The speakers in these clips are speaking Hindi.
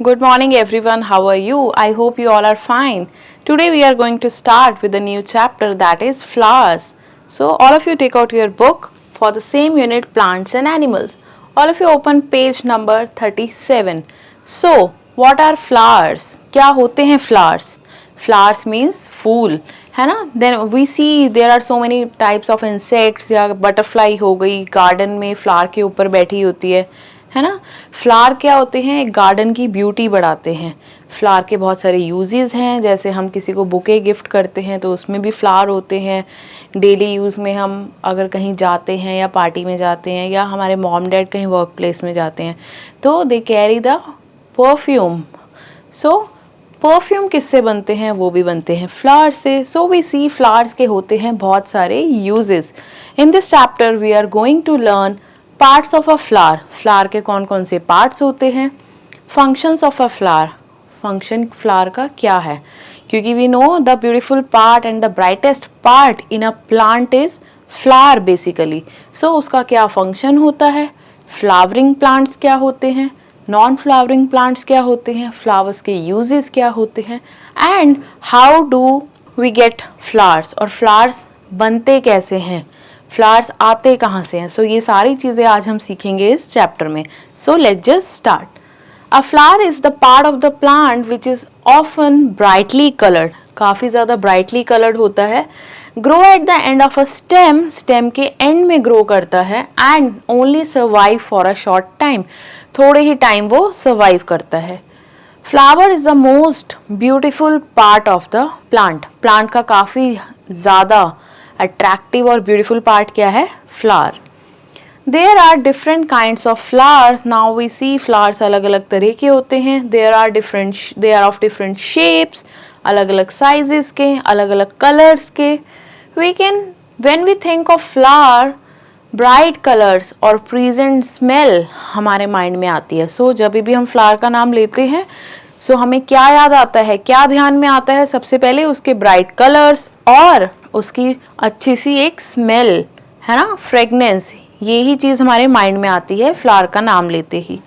Good morning, everyone. How are you? I hope you all are fine. Today, we are going to start with a new chapter that is flowers. So, all of you take out your book for the same unit plants and animals. All of you open page number 37. So, what are flowers? क्या होते हैं flowers? Flowers means फूल है ना. Then we see there are so many types of insects या butterfly हो गई garden में flower के ऊपर बैठी होती है ना. फ्लावर क्या होते हैं? एक गार्डन की ब्यूटी बढ़ाते हैं. फ्लावर के बहुत सारे यूजेस हैं, जैसे हम किसी को बुके गिफ्ट करते हैं तो उसमें भी फ्लावर होते हैं. डेली यूज़ में हम अगर कहीं जाते हैं या पार्टी में जाते हैं या हमारे मॉम डैड कहीं वर्क प्लेस में जाते हैं तो they carry the perfume. So perfume किससे बनते हैं? वो भी बनते हैं फ्लावर से. सो वी सी फ्लावर्स के होते हैं बहुत सारे uses. In this chapter we are going to learn parts of a flower. Flower के कौन कौन से पार्ट्स होते हैं. Functions of a flower. Function flower का क्या है, क्योंकि we know the beautiful part and the brightest part in a plant is flower basically. So उसका क्या फंक्शन होता है. फ्लावरिंग प्लांट्स क्या होते हैं, नॉन फ्लावरिंग प्लांट्स क्या होते हैं, फ्लावर्स के यूजेस क्या होते हैं, and how do we get flowers, और फ्लावर्स बनते कैसे हैं, फ्लावर्स आते कहाँ से हैं. सो ये सारी चीज़ें आज हम सीखेंगे इस चैप्टर में. So let's just start. A flower is the part of the plant which is often brightly coloured. काफ़ी ज़्यादा ब्राइटली कलर्ड होता है. Grow at the end of a stem. Stem के एंड में ग्रो करता है. And only survive for a short time. थोड़े ही टाइम वो सर्वाइव करता है. Flower is the most beautiful part of the plant. Plant का काफ़ी ज़्यादा अट्रैक्टिव और ब्यूटीफुल पार्ट क्या है? Flower. There are different kinds of flowers. Now we see flowers अलग अलग तरह के होते हैं. They are of different shapes, अलग अलग साइजेस के, अलग अलग कलर्स के. We can when we think of flower, bright colours और प्रेजेंट स्मेल हमारे माइंड में आती है. सो जब भी हम फ्लावर का नाम लेते हैं सो हमें क्या याद आता है, क्या ध्यान में आता है? सबसे पहले उसके ब्राइट कलर्स और उसकी अच्छी सी एक स्मेल है ना, फ्रेगनेंस. यही चीज़ हमारे माइंड में आती है फ्लावर का नाम लेते ही.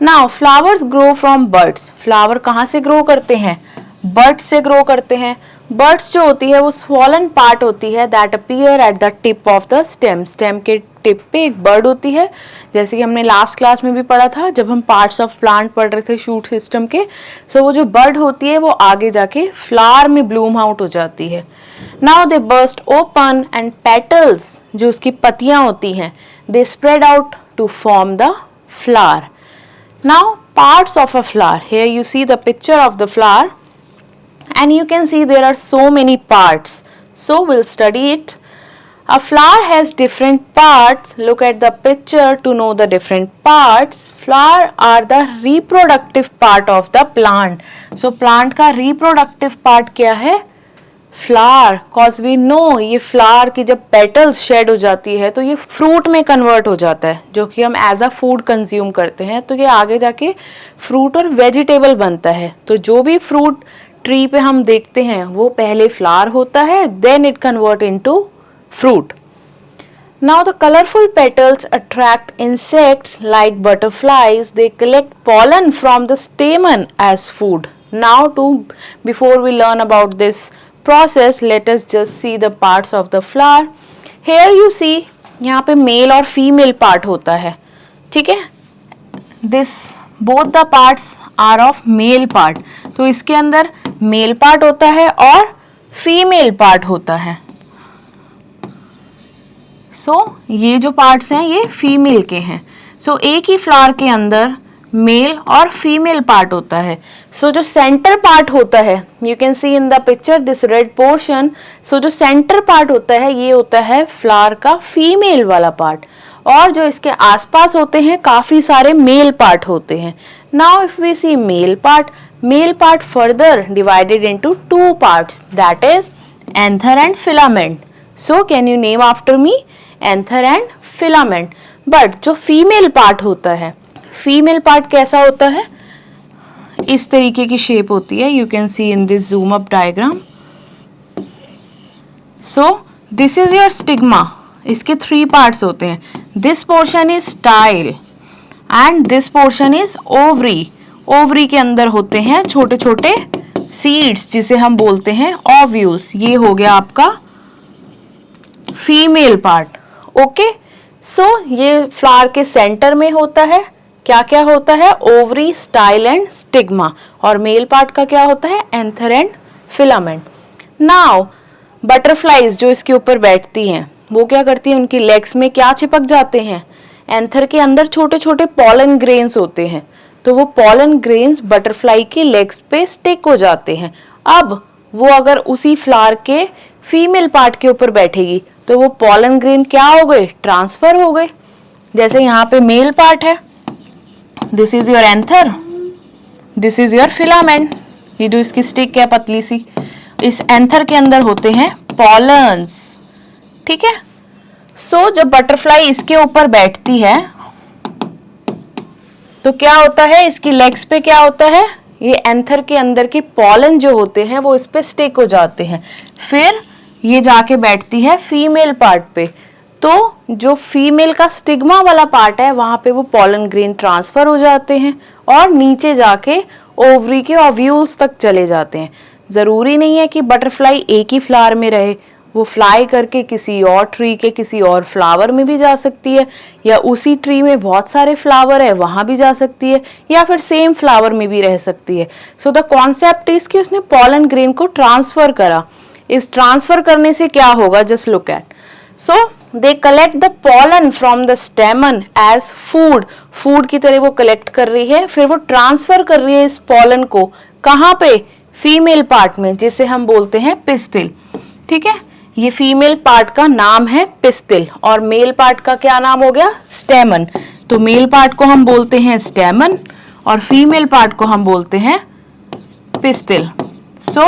Now flowers grow from birds. Flower कहाँ से ग्रो करते हैं? बर्ड्स से ग्रो करते हैं. बर्ड्स जो होती है वो स्वॉलन पार्ट होती है that appear at the tip of the stem. Stem के टिप पे एक बर्ड होती है, जैसे कि हमने लास्ट क्लास में भी पढ़ा था जब हम पार्ट्स ऑफ प्लांट पढ़ रहे थे शूट सिस्टम के. सो वो जो बर्ड होती है वो आगे जाके फ्लावर में ब्लूम आउट हो जाती है. Now they burst open and petals, जो उसकी पत्तियां होती हैं, they spread out to form the flower. Now parts of a flower. Here you see the picture of the flower and you can see there are so many parts. So we'll study it. A flower has different parts. Look at the picture to know the different parts. Flower are the reproductive part of the plant. So plant का reproductive part क्या है? फ्लावर. कॉज वी नो ये फ्लावर की जब पेटल्स शेड हो जाती है तो ये फ्रूट में कन्वर्ट हो जाता है, जो कि हम एज अ फूड कंज्यूम करते हैं. तो ये आगे जाके फ्रूट और वेजिटेबल बनता है. तो जो भी फ्रूट ट्री पे हम देखते हैं वो पहले फ्लावर होता है, then it convert into fruit. Now the colourful petals attract insects like butterflies. They collect pollen from the stamen as food. Now to before we learn about this process, let us just see the parts of the flower. Here you see, यहाँ पे मेल और फीमेल पार्ट होता है. ठीक है, this both the parts are of male part. तो इसके अंदर मेल पार्ट होता है और फीमेल पार्ट होता है. ये जो पार्ट्स हैं ये फीमेल के हैं. एक ही फ्लावर के अंदर मेल और फीमेल पार्ट होता है. जो सेंटर पार्ट होता है, you can see in the picture this red portion. जो सेंटर पार्ट होता है ये होता है फ्लावर का फीमेल वाला पार्ट, और जो इसके आसपास होते हैं काफी सारे मेल पार्ट होते हैं. Now if we see male part further divided into two parts, that is anther and filament. Can you name after me? Anther and filament. But जो फीमेल पार्ट होता है, फीमेल पार्ट कैसा होता है? इस तरीके की शेप होती है. You can see in this zoom up diagram. This is your stigma. इसके 3 पार्ट्स होते हैं. This portion is style and this portion is ovary. Ovary के अंदर होते हैं छोटे छोटे सीड्स जिसे हम बोलते हैं ओव्यूल्स। ये हो गया आपका फीमेल पार्ट। ओके, सो ये फ्लावर के सेंटर में होता है। क्या क्या होता है? Ovary, style and stigma. और मेल पार्ट का क्या होता है? Anther and filament. Now butterflies जो इसके ऊपर बैठती हैं वो क्या करती हैं? उनकी लेग्स में क्या चिपक जाते हैं? एंथर के अंदर छोटे छोटे पॉलन ग्रेन्स होते हैं, तो वो पॉलन ग्रेन्स बटरफ्लाई के लेग्स पे स्टिक हो जाते हैं। अब वो अगर उसी फ्लावर के फीमेल पार्ट के ऊपर बैठेगी तो वो पॉलन ग्रेन क्या हो गए? ट्रांसफर हो गए। जैसे यहाँ पे मेल पार्ट है, this is your anther, this is your filament. ये जो इसकी स्टिक है पतली सी, इस एंथर के अंदर होते हैं पॉलन्स। ठीक है, सो जब बटरफ्लाई इसके ऊपर बैठती है तो क्या होता है? इसकी लेग्स पे क्या होता है? ये एंथर के अंदर के पॉलन जो होते हैं वो इस पे स्टिक हो जाते हैं। फिर ये जाके बैठती है फीमेल पार्ट पे, तो जो फीमेल का स्टिग्मा वाला पार्ट है वहां पे वो पॉलन ग्रेन ट्रांसफर हो जाते हैं और नीचे जाके ओवरी के ओव्यूल्स तक चले जाते हैं। जरूरी नहीं है कि बटरफ्लाई एक ही फ्लावर में रहे, वो फ्लाई करके किसी और ट्री के किसी और फ्लावर में भी जा सकती है, या उसी ट्री में बहुत सारे फ्लावर है वहां भी जा सकती है, या फिर सेम फ्लावर में भी रह सकती है। सो द कॉन्सेप्ट इज कि उसने पॉलन ग्रेन को ट्रांसफर करा। इस ट्रांसफर करने से क्या होगा? Just look at. So they collect the pollen from the stamen as food. Food की तरह वो कलेक्ट कर रही है, फिर वो ट्रांसफर कर रही है इस पॉलन को कहाँ पे? फीमेल पार्ट में, जिसे हम बोलते हैं पिस्टिल। ठीक है, ये फीमेल पार्ट का नाम है पिस्टिल और मेल पार्ट का क्या नाम हो गया? स्टेमन। तो मेल पार्ट को हम बोलते हैं स्टेमन और फीमेल पार्ट को हम बोलते हैं पिस्टिल। सो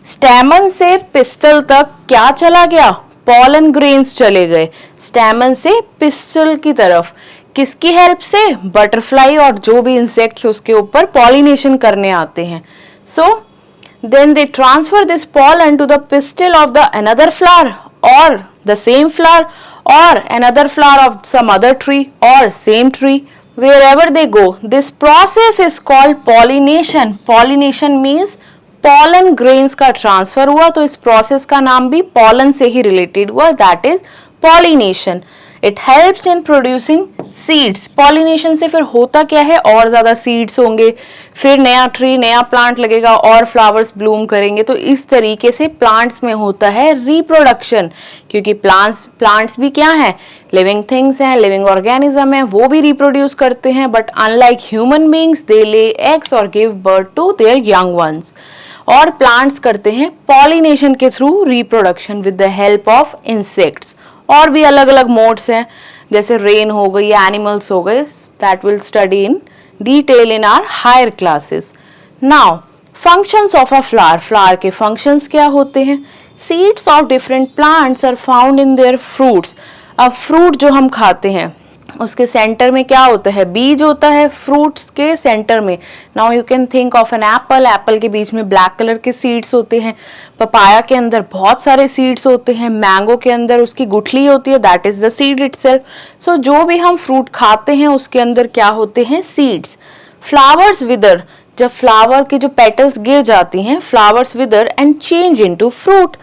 स्टेमन से पिस्टल तक क्या चला गया? पॉलन ग्रेन्स चले गए स्टेमन से पिस्टल की तरफ। किसकी हेल्प से? बटरफ्लाई और जो भी इंसेक्ट्स उसके ऊपर पॉलिनेशन करने आते हैं। सो then they transfer this pollen to the pistil of the another flower or the same flower or another flower of some other tree or same tree, wherever they go. This process is called pollination. Pollination means pollen grains का transfer हुआ, तो इस process का नाम भी pollen से ही related हुआ, that is pollination. It helps in producing seeds. Pollination से फिर होता क्या है? और ज्यादा seeds होंगे, फिर नया ट्री नया प्लांट लगेगा और फ्लावर्स ब्लूम करेंगे। तो इस तरीके से प्लांट्स में होता है रिप्रोडक्शन, क्योंकि प्लांट्स भी क्या है? लिविंग थिंग्स हैं, लिविंग ऑर्गेनिज्म है, वो भी रिप्रोड्यूस करते हैं। But unlike human beings they lay eggs और give birth to their young ones. और प्लांट्स करते हैं पॉलिनेशन के through reproduction with the help of insects. और भी अलग अलग मोड्स हैं, जैसे रेन हो गई, एनिमल्स हो गए, that will study in detail in our higher classes. Now functions of a flower. Flower के फंक्शंस क्या होते हैं? Seeds of different plants are found in their fruits. अब फ्रूट जो हम खाते हैं उसके सेंटर में क्या होता है? बीज होता है फ्रूट्स के सेंटर में। Now you can think of an apple. Apple के बीच में ब्लैक कलर के सीड्स होते हैं। पपाया के अंदर बहुत सारे सीड्स होते हैं। मैंगो के अंदर उसकी गुठली होती है, that is the seed itself. So जो भी हम फ्रूट खाते हैं उसके अंदर क्या होते हैं? सीड्स। Flowers wither. जब फ्लावर के जो पेटल्स गिर जाती हैं, flowers wither and change into fruit.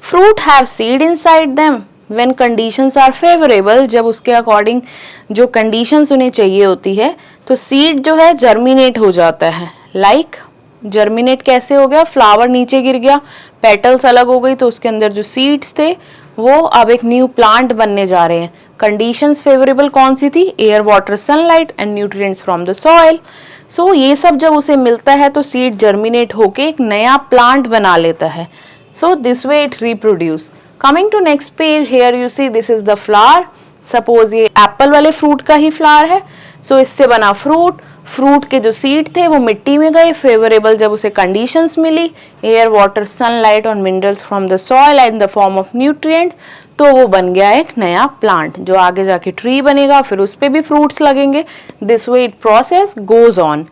Fruit have seed inside them when conditions are favorable। जब उसके अकॉर्डिंग जो कंडीशंस उन्हें चाहिए होती है तो सीड जो है जर्मिनेट हो जाता है। लाइक जर्मिनेट कैसे हो गया? फ्लावर नीचे गिर गया, पेटल्स अलग हो गई, तो उसके अंदर जो सीड्स थे वो अब एक न्यू प्लांट बनने जा रहे हैं। कंडीशंस फेवरेबल कौन सी थी? Air, water, sunlight and nutrients from the soil. So ये सब जब उसे मिलता है तो सीड जर्मिनेट होके एक नया प्लांट बना लेता है। So this way it reproduce. Coming to next page, here you see this is the flower. Suppose ये एप्पल वाले फ्रूट का ही फ्लावर है। सो इससे बना फ्रूट। फ्रूट के जो सीड थे वो मिट्टी में गए फेवरेबल जब उसे कंडीशंस मिली, एयर, वाटर, सनलाइट और minerals from the soil in the form of nutrient, तो वो बन गया एक नया प्लांट जो आगे जाके ट्री बनेगा, फिर उस पे भी फ्रूट्स लगेंगे। This way it process goes on.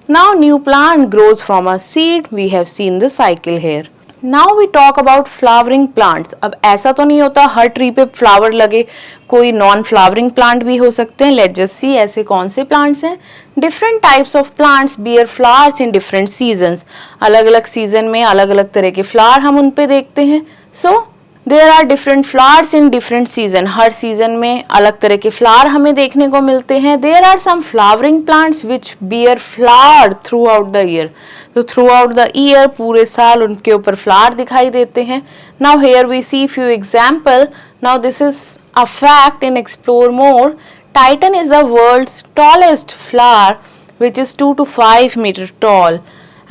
Now new plant grows from a seed. We have seen the cycle here. Now we talk about flowering plants. अब ऐसा तो नहीं होता हर ट्री पे फ्लावर लगे, कोई नॉन फ्लावरिंग प्लांट भी हो सकते हैं। लेट्स जस्ट सी ऐसे कौन से प्लांट्स हैं। Different types of plants beer flowers in different seasons. अलग अलग सीजन में अलग अलग तरह के फ्लावर हम उन पे देखते हैं। So there are different flowers in different season. हर सीजन में अलग तरह के फ्लावर हमें देखने को मिलते हैं। There are some flowering plants which bear flower throughout the year. तो थ्रू आउट द ईयर पूरे साल उनके ऊपर फ्लावर दिखाई देते हैं। Now here we see few example. Now this is a fact in explore more. Titan is the world's tallest flower, which is 2 to 5 meter tall,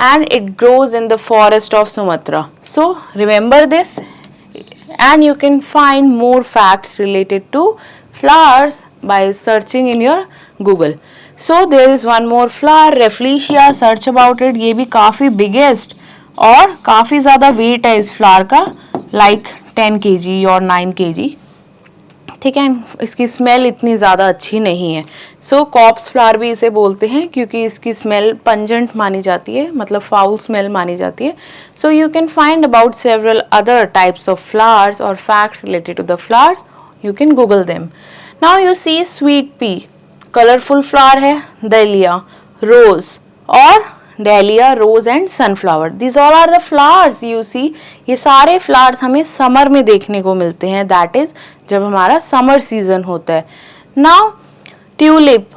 and it grows in the forest of Sumatra. So remember this, and you can find more facts related to flowers by searching in your Google. So there is one more flower, Rafflesia. Search about it. ये भी काफ़ी biggest और काफ़ी ज़्यादा weight है इस flower का, like 10 kg और 9 kg. ठीक है, इसकी स्मेल इतनी ज़्यादा अच्छी नहीं है। सो कॉप्स फ्लावर भी इसे बोलते हैं क्योंकि इसकी स्मेल पंजेंट मानी जाती है, मतलब फाउल स्मेल मानी जाती है। So you can find about several other types of flowers और facts related to the flowers, you can Google them. Now you see sweet pea, colourful flower है, दलिया, रोज और dahlia, rose and sunflower, this all are the flowers you see. ये सारे फ्लावर्स हमें समर में देखने को मिलते हैं, दैट इज जब हमारा समर सीजन होता है। Now tulip,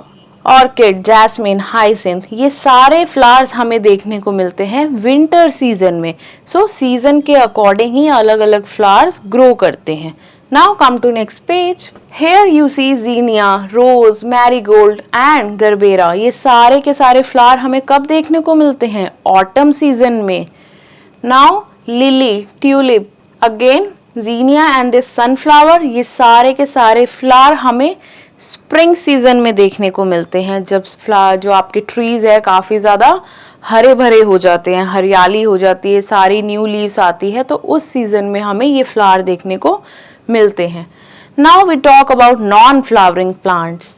orchid, jasmine, hyacinth, ये सारे फ्लावर्स हमें देखने को मिलते हैं विंटर सीजन में। सो सीजन के अकॉर्डिंग ही अलग अलग फ्लावर्स ग्रो करते हैं। Now come to next page. Here you see zinnia, rose, marigold and gerbera, ये सारे के सारे फ्लावर हमें कब देखने को मिलते हैं? ऑटम सीजन में। Now lily, tulip, again Zeenia and this sunflower, ये सारे के सारे फ्लावर हमें स्प्रिंग सीजन में देखने को मिलते हैं, जब फ्लावर जो आपके ट्रीज है काफ़ी ज़्यादा हरे भरे हो जाते हैं, हरियाली हो जाती है, सारी न्यू लीव्स आती है, तो उस सीजन में हमें ये फ्लावर देखने को मिलते हैं। Now we talk about non flowering plants.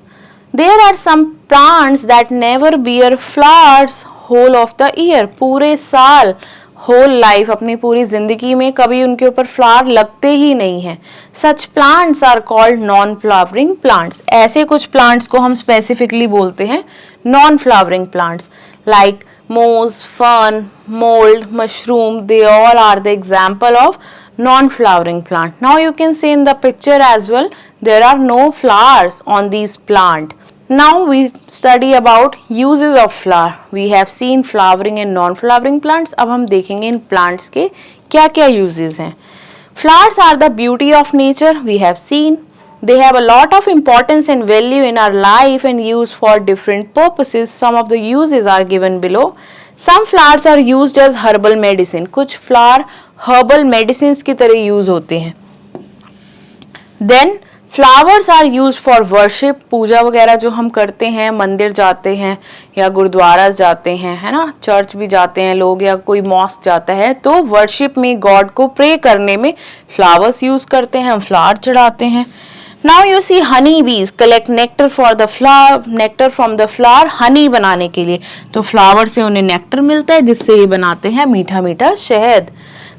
There are some plants that never bear flowers whole of the year, पूरे साल, होल लाइफ, अपनी पूरी जिंदगी में कभी उनके ऊपर फ्लावर लगते ही नहीं है। Such plants are called non flowering plants. ऐसे कुछ प्लांट्स को हम स्पेसिफिकली बोलते हैं non flowering plants, like moss, fern, mould, mushroom, they all are the example of non-flowering plant. Now you can see in the picture as well, there are no flowers on these plant. Now we study about uses of flower. We have seen flowering and non-flowering plants. अब हम देखेंगे इन plants के क्या क्या uses हैं। Flowers are the beauty of nature. We have seen they have a lot of importance and value in our life and used for different purposes. Some of the uses are given below. Some flowers are used as herbal medicine. कुछ flower herbal medicines की तरह use होते हैं। Then flowers are used for worship. पूजा वगैरह जो हम करते हैं, मंदिर जाते हैं या गुरुद्वारा जाते हैं, है ना, चर्च भी जाते हैं लोग या कोई मॉस्क जाता है, तो वर्शिप में गॉड को प्रे करने में फ्लावर्स यूज करते हैं, हम फ्लावर चढ़ाते हैं। Now you see honey bees collect nectar for the flower, nectar from the flower, honey बनाने के लिए, तो फ्लावर से उन्हें नेक्टर मिलता है जिससे ये बनाते हैं मीठा मीठा शहद।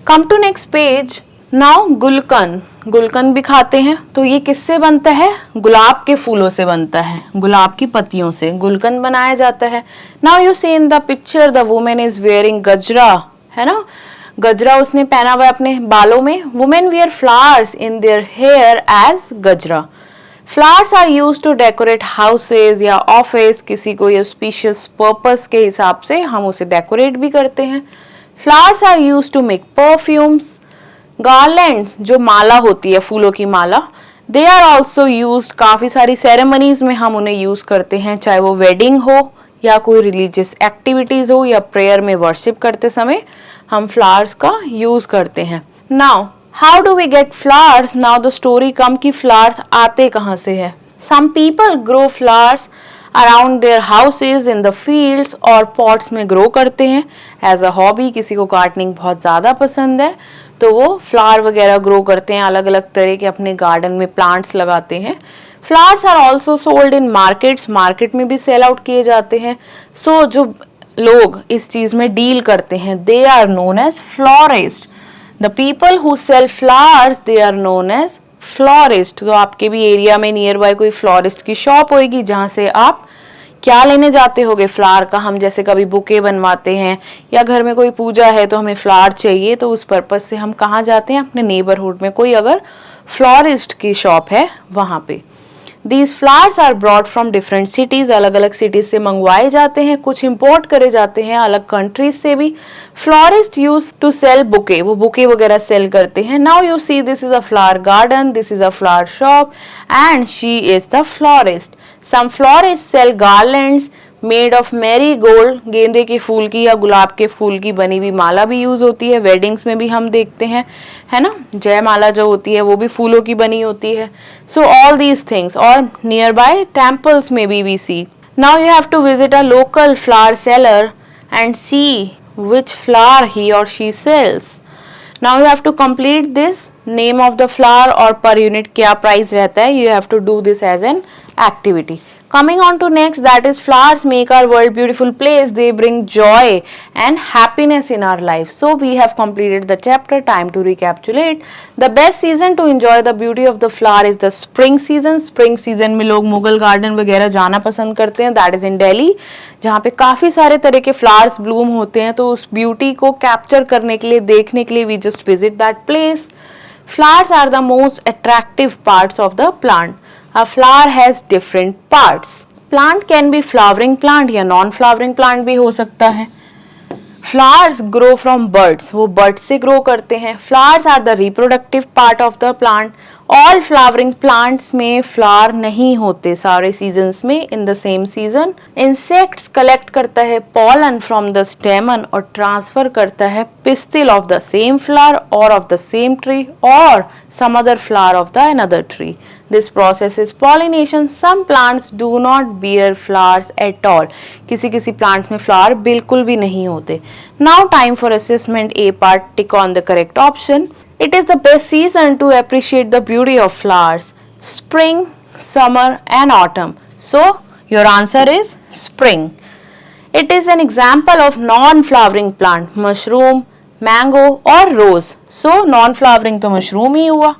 Come to next page. Now गुलकंद, गुलकंद भी खाते हैं, तो ये किससे बनता है? गुलाब के फूलों से बनता है, गुलाब की पत्तियों से गुलकंद बनाया जाता है। Now you see in the picture the woman is wearing गजरा, है ना, गजरा उसने पहना हुआ है अपने बालों में। Women wear flowers in their hair as gajra. Flowers are used to decorate houses या ऑफिस, किसी को ऑस्पिशियस पर्पस के हिसाब से हम उसे डेकोरेट भी करते हैं। Flowers are used to make perfumes. Garlands, जो माला होती है, फूलों की माला, दे आर ऑल्सो यूज्ड, काफ़ी सारी सेरेमनीज में हम उन्हें यूज़ करते हैं, चाहे वो वेडिंग हो या कोई रिलीजियस एक्टिविटीज़ हो या प्रेयर में वर्शिप करते समय हम फ्लावर्स का यूज करते हैं। Now how do we get flowers? Now the story come कि फ्लावर्स आते कहाँ से है। Some people grow flowers around their houses, in the fields और पॉट्स में ग्रो करते हैं एज अ हॉबी। किसी को गार्डनिंग बहुत ज़्यादा पसंद है तो वो फ्लावर वगैरह ग्रो करते हैं, अलग अलग तरह के अपने गार्डन में प्लांट्स लगाते हैं। Flowers are also sold in markets, market में भी सेल आउट किए जाते हैं। सो जो लोग इस चीज में डील करते हैं, they are known as florist. The people who sell flowers they are known as florist. तो आपके भी एरिया में नियर बाय कोई फ्लोरिस्ट की शॉप होगी जहां से आप क्या लेने जाते होगे, फ्लावर का। हम जैसे कभी बुके बनवाते हैं या घर में कोई पूजा है तो हमें फ्लावर चाहिए, तो उस पर्पज से हम कहाँ जाते हैं, अपने नेबरहुड में कोई अगर फ्लोरिस्ट की शॉप है वहां पे। These flowers are brought from different cities, अलग अलग सिटीज से मंगवाए जाते हैं, कुछ इंपोर्ट करे जाते हैं अलग कंट्रीज से भी। Florist use to sell bouquet, वो बुके वगैरह सेल करते हैं। Now you see this is a flower garden, this is a flower shop and she is the florist. Some florist sell garlands made of marigold, गेंदे के फूल की या गुलाब के फूल की बनी हुई माला भी यूज होती है, वेडिंग्स में भी हम देखते हैं, है ना, जयमाला जो होती है वो भी फूलों की बनी होती है। सो ऑल दीज थिंग्स, और नियर बाय टेम्पल्स में भी we see. Now you have to visit a local flower seller and see which flower he or she sells. Now you have to complete this, name of the flower और per unit क्या price रहता है, you have to do this as an activity. Coming on to next, that is flowers make our world beautiful place. They bring joy and happiness in our life. So we have completed the chapter. Time to recapitulate. The best season to enjoy the beauty of the flower is the spring season. Spring season में लोग मुगल गार्डन वगैरह जाना पसंद करते हैं. That is in Delhi, जहाँ पे काफ़ी सारे तरह के फ्लावर्स ब्लूम होते हैं. तो उस ब्यूटी को कैप्चर करने के लिए, देखने के लिए we just visit that place. Flowers are the most attractive parts of the plant. A flower has different parts. Plant can be flowering plant या non flowering plant भी हो सकता है. Flowers grow from buds, वो buds से grow करते हैं. Flowers are the reproductive part of the plant. All flowering plants में flower नहीं होते सारे seasons में in the same season. Insects collect करता है pollen from the stamen और transfer करता है pistil of the same flower or of the same tree or some other flower of the another tree. This process is pollination. Some plants do not bear flowers at all. किसी किसी plants में flower बिल्कुल भी नहीं होते. Now time for assessment A part. Tick on the correct option. It is the best season to appreciate the beauty of flowers. Spring, summer and autumn. So your answer is spring. It is an example of non-flowering plant. Mushroom, mango or rose. So non-flowering तो mushroom ही हुआ.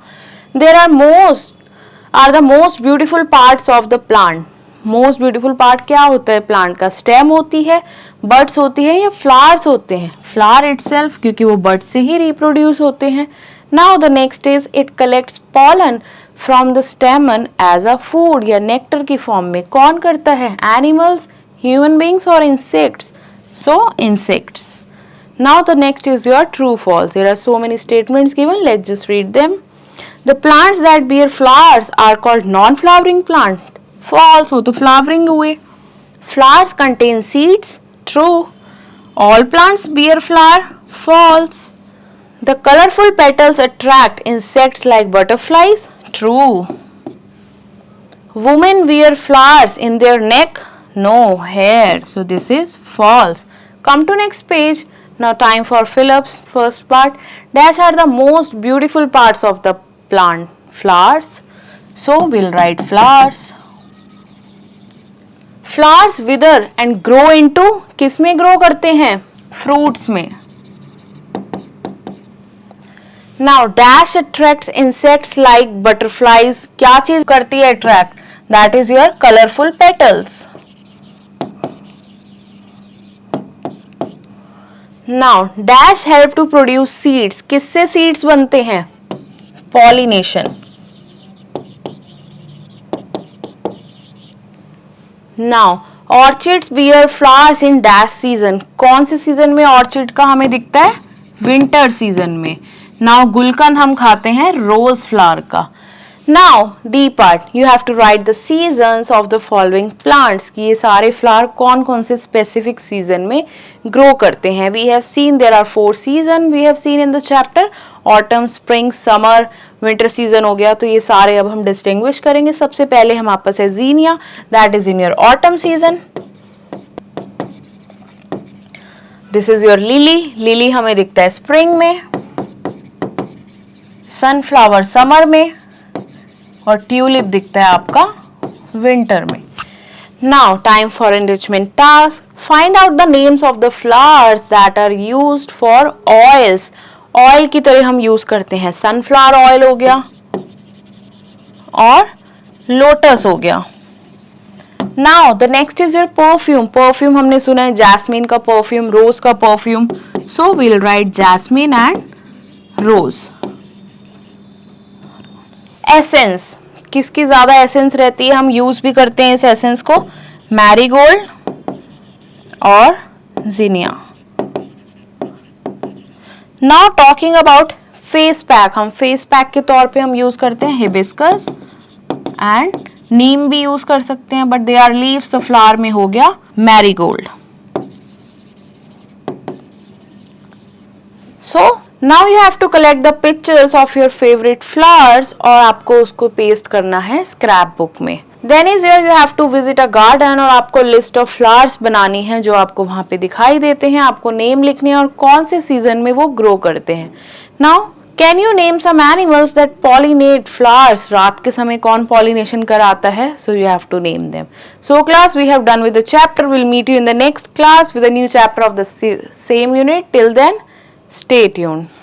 There are the most beautiful parts of the plant. Most beautiful part क्या होता है प्लांट का? स्टेम होती है, बर्ड्स होती है या फ्लावर्स होते हैं? फ्लावर इटसेल्फ, क्योंकि वो बर्ड से ही रिप्रोड्यूस होते हैं. Now the next is it collects pollen from the stamen as a food या नेक्टर की फॉर्म में. कौन करता है? एनिमल्स, ह्यूमन बींग्स और insects. So insects. Now the next is your true false. There are so many statements given. Let's just read them. The plants that bear flowers are called non-flowering plants. False, वो तो flowering हुए. Flowers contain seeds. True. All plants bear flower. False. The colorful petals attract insects like butterflies. True. Women wear flowers in their neck. No, hair. So this is false. Come to next page. Now time for fill-ups. First part. Dash are the most beautiful parts of the plant. Flowers. So we'll write flowers. Flowers wither and grow into, किस में grow करते हैं? Fruits में. Now dash attracts insects like butterflies. क्या चीज करती है attract? That is your colorful petals. Now dash help to produce seeds. किससे seeds बनते हैं? Pollination. Now orchids bear flowers in dash season. कौन से सीजन में ऑर्चिड का हमें दिखता है? विंटर सीजन में. Now गुलकंद हम खाते हैं रोज फ्लावर का. Now D part, you have to write the seasons of the following plants. कि ये सारे फ्लावर कौन कौन से specific season में grow करते हैं. We have seen there are 4 seasons. We have seen in the chapter autumn, spring, summer, winter season हो गया. तो ये सारे अब हम distinguish करेंगे. सबसे पहले हमारे पास है zinnia, that is in your autumn season. This is your lily. Lily हमें दिखता है spring में. Sunflower summer में. और ट्यूलिप दिखता है आपका विंटर में. Now time for enrichment task. Find out the names of the flowers that are used for oils. Oil की तरह हम यूज करते हैं, सनफ्लावर ऑयल हो गया और लोटस हो गया। Now the next is your perfume. Perfume हमने सुना है जैस्मिन का परफ्यूम, रोज का perfume, so we'll write jasmine and rose. Essence, किसकी ज्यादा एसेंस रहती है, हम यूज भी करते हैं इस एसेंस को, मैरीगोल्ड और zinnia. Now talking about face pack, हम फेस पैक के तौर पे हम यूज करते हैं हिबिस्कस एंड नीम भी यूज कर सकते हैं, बट दे आर लीव्स, तो फ्लावर में हो गया marigold. So now you have to collect the pictures of your favourite flowers और आपको उसको पेस्ट करना है स्क्रैप बुक में। Then is your you have to visit a garden और आपको लिस्ट ऑफ फ्लावर्स बनानी है जो आपको वहां पे दिखाई देते हैं, आपको नेम लिखने हैं और कौन से सीजन में वो ग्रो करते हैं। Now can you name some animals that pollinate flowers, रात के समय कौन पॉलिनेशन कराता है, so you have to name them. So class we have done with the chapter, will meet you in the next class with a new chapter of the same unit. Till then stay tuned.